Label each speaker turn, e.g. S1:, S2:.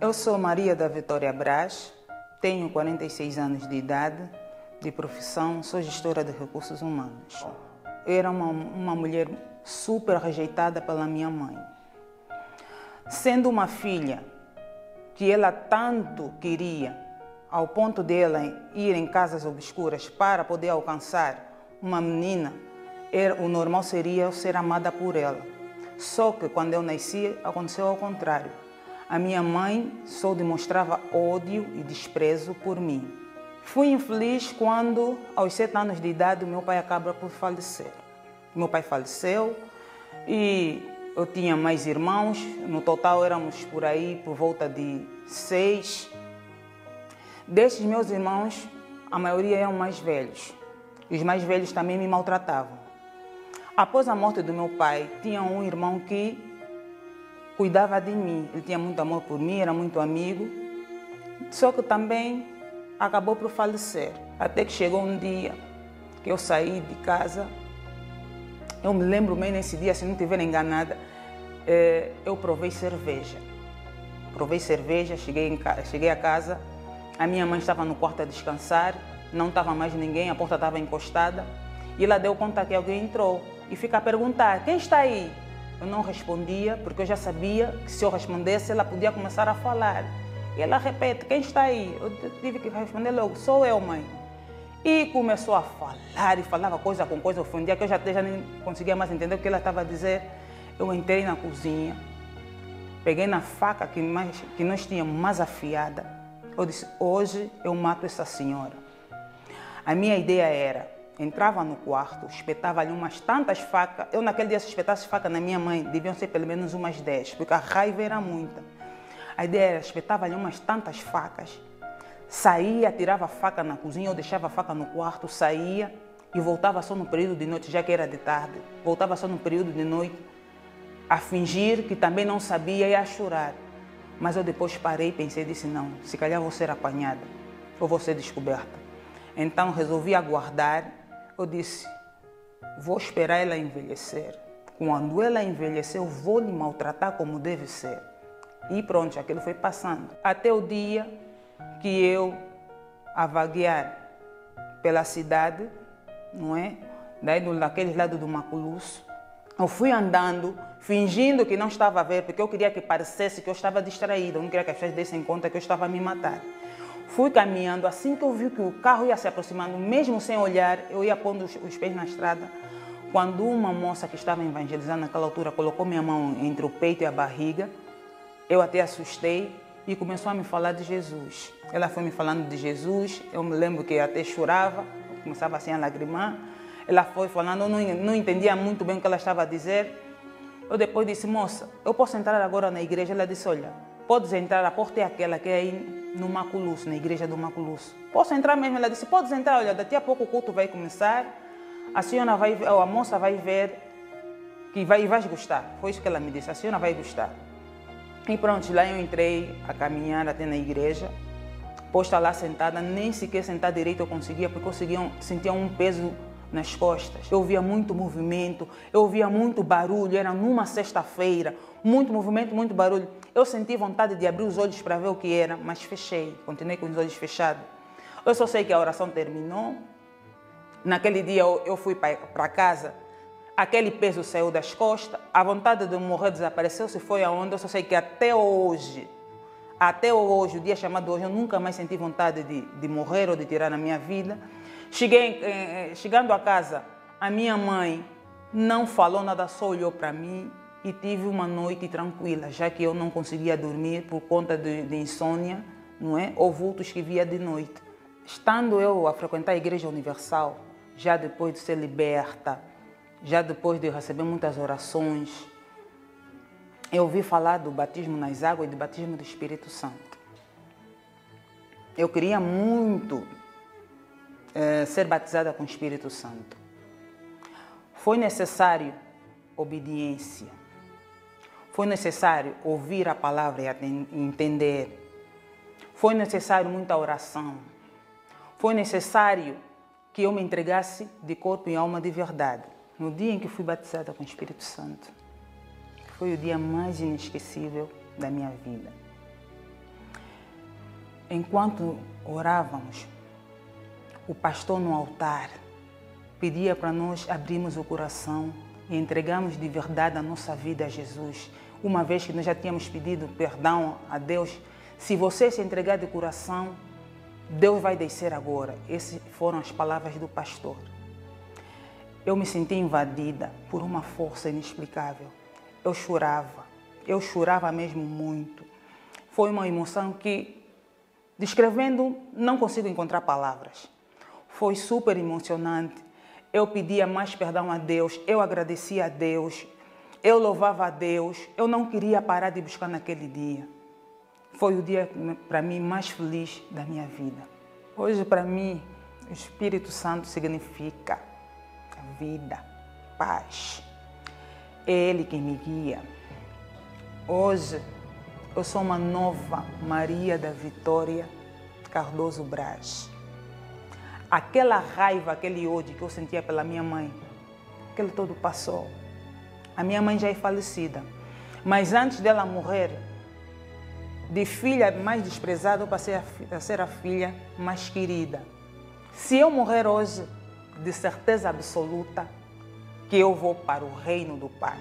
S1: Eu sou Maria da Vitória Braz, tenho 46 anos de idade, de profissão, sou gestora de recursos humanos. Eu era uma mulher super rejeitada pela minha mãe. Sendo uma filha que ela tanto queria, ao ponto de ela ir em casas obscuras para poder alcançar uma menina, o normal seria eu ser amada por ela. Só que quando eu nasci, aconteceu ao contrário. A minha mãe só demonstrava ódio e desprezo por mim. Fui infeliz quando, aos 7 anos de idade, meu pai acaba por falecer. Meu pai faleceu e eu tinha mais irmãos. No total éramos por aí por volta de 6. Desses meus irmãos, a maioria eram mais velhos. Os mais velhos também me maltratavam. Após a morte do meu pai, tinha um irmão que cuidava de mim. Ele tinha muito amor por mim, era muito amigo. Só que também acabou por falecer. Até que chegou um dia que eu saí de casa. Eu me lembro bem nesse dia, se não estiver enganada, eu provei cerveja. Provei cerveja, cheguei a casa. A minha mãe estava no quarto a descansar. Não estava mais ninguém, a porta estava encostada. E ela deu conta que alguém entrou. E fica a perguntar, quem está aí? Eu não respondia, porque eu já sabia que se eu respondesse, ela podia começar a falar. E ela repete, quem está aí? Eu tive que responder logo, sou eu, mãe. E começou a falar, e falava coisa com coisa, ofendia, que eu já nem conseguia mais entender o que ela estava a dizer. Eu entrei na cozinha, peguei na faca que nós tínhamos mais afiada. Eu disse, hoje eu mato essa senhora. A minha ideia era, entrava no quarto, espetava ali umas tantas facas. Eu naquele dia, se espetasse faca na minha mãe, deviam ser pelo menos umas 10, porque a raiva era muita. A ideia era, espetava ali umas tantas facas, saía, tirava a faca na cozinha, eu deixava a faca no quarto, saía e voltava só no período de noite, já que era de tarde. Voltava só no período de noite, a fingir que também não sabia e a chorar. Mas eu depois parei e pensei, disse, não, se calhar vou ser apanhada, ou vou ser descoberta. Então resolvi aguardar. Eu disse, vou esperar ela envelhecer. Quando ela envelhecer, eu vou lhe maltratar como deve ser. E pronto, aquilo foi passando. Até o dia que eu, a vaguear pela cidade, não é? Daí daquele lado do Maculuço, eu fui andando, fingindo que não estava a ver, porque eu queria que parecesse que eu estava distraída. Eu não queria que as pessoas dessem conta que eu estava a me matar. Fui caminhando, assim que eu vi que o carro ia se aproximando, mesmo sem olhar, eu ia pondo os pés na estrada, quando uma moça que estava evangelizando naquela altura colocou minha mão entre o peito e a barriga, eu até assustei e começou a me falar de Jesus. Ela foi me falando de Jesus, eu me lembro que até chorava, começava assim a lagrimar. Ela foi falando, eu não entendia muito bem o que ela estava a dizer. Eu depois disse, moça, eu posso entrar agora na igreja? Ela disse, olha, podes entrar, a porta é aquela que é aí no Maculuço, na igreja do Maculuço. Posso entrar mesmo? Ela disse, podes entrar, olha, daqui a pouco o culto vai começar, a senhora vai, ou a moça vai ver que vai gostar. Foi isso que ela me disse, a senhora vai gostar. E pronto, lá eu entrei a caminhar até na igreja, posta lá sentada, nem sequer sentar direito eu conseguia, porque eu sentia um peso nas costas. Eu ouvia muito movimento, eu ouvia muito barulho, era numa sexta-feira, muito movimento, muito barulho. Eu senti vontade de abrir os olhos para ver o que era, mas fechei, continuei com os olhos fechados. Eu só sei que a oração terminou. Naquele dia eu fui para casa, aquele peso saiu das costas, a vontade de morrer desapareceu, se foi aonde. Eu só sei que até hoje, o dia chamado hoje, eu nunca mais senti vontade de morrer ou de tirar a minha vida. Chegando a casa, a minha mãe não falou nada, só olhou para mim e tive uma noite tranquila, já que eu não conseguia dormir por conta de insônia, não é? Ou vultos que via de noite. Estando eu a frequentar a Igreja Universal, já depois de ser liberta, já depois de receber muitas orações, eu ouvi falar do batismo nas águas e do batismo do Espírito Santo. Eu queria muito ser batizada com o Espírito Santo. Foi necessário obediência. Foi necessário ouvir a palavra e entender. Foi necessário muita oração. Foi necessário que eu me entregasse de corpo e alma de verdade. No dia em que fui batizada com o Espírito Santo, foi o dia mais inesquecível da minha vida. Enquanto orávamos, o pastor no altar pedia para nós abrirmos o coração e entregarmos de verdade a nossa vida a Jesus. Uma vez que nós já tínhamos pedido perdão a Deus, se você se entregar de coração, Deus vai descer agora. Essas foram as palavras do pastor. Eu me senti invadida por uma força inexplicável. Eu chorava mesmo muito. Foi uma emoção que, descrevendo, não consigo encontrar palavras. Foi super emocionante. Eu pedia mais perdão a Deus, eu agradecia a Deus, eu louvava a Deus, eu não queria parar de buscar naquele dia. Foi o dia, para mim, mais feliz da minha vida. Hoje, para mim, o Espírito Santo significa vida, paz. É Ele quem me guia. Hoje, eu sou uma nova Maria da Vitória Cardoso Braz. Aquela raiva, aquele ódio que eu sentia pela minha mãe, aquele todo passou. A minha mãe já é falecida, mas antes dela morrer, de filha mais desprezada, eu passei a ser a filha mais querida. Se eu morrer hoje, de certeza absoluta que eu vou para o reino do Pai.